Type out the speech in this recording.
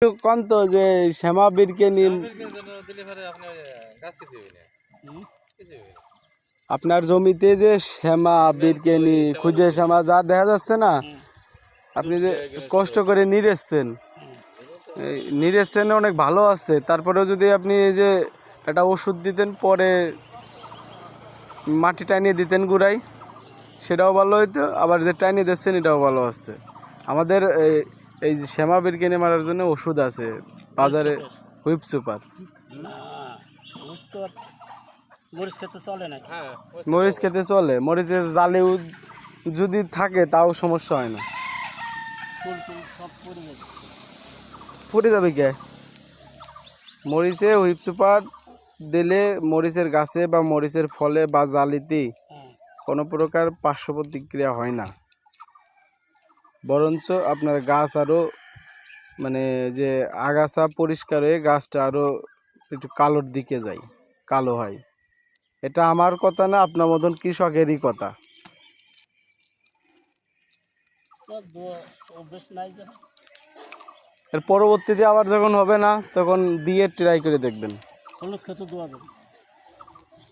কোন তো যে শ্যামা বীরকে নিয়ে আপনার জমিতে যে শ্যামা বীরকে নিয়ে খুদে শ্যামা যা দেখা যাচ্ছে না, আপনি যে কষ্ট করে নিরেছেন, অনেক ভালো আছে। তারপরেও যদি আপনি এই যে একটা ওষুধ দিতেন, পরে মাটি টানিয়ে দিতেন গুড়াই, সেটাও ভালো হইতো। আবার যে টানিয়ে দিচ্ছেন এটাও ভালো আছে। আমাদের এই যে শ্যামা বীরকে মারার জন্য ওষুধ আছে বাজারে, হুইপ সুপার। মরিচ খেতে চলে, মরিচের জালেও যদি থাকে তাও সমস্যা হয় না। পুড়ে যাবে কে? মরিচে হুইপ সুপার দিলে মরিচের গাছে বা মরিচের ফলে বা জালিতে কোনো প্রকার পার্শ্ব প্রতিক্রিয়া হয় না, বরঞ্চ আপনার গাছ আরও মানে যে আগাছা পরিষ্কার হয়ে গাছটা আরও একটু কালোর দিকে যায়, কালো হয়। এটা আমার কথা না, আপনার মতন কৃষকেরই কথা। এর পরবর্তীতে আবার যখন হবে না, তখন দিয়ে ট্রাই করে দেখবেন।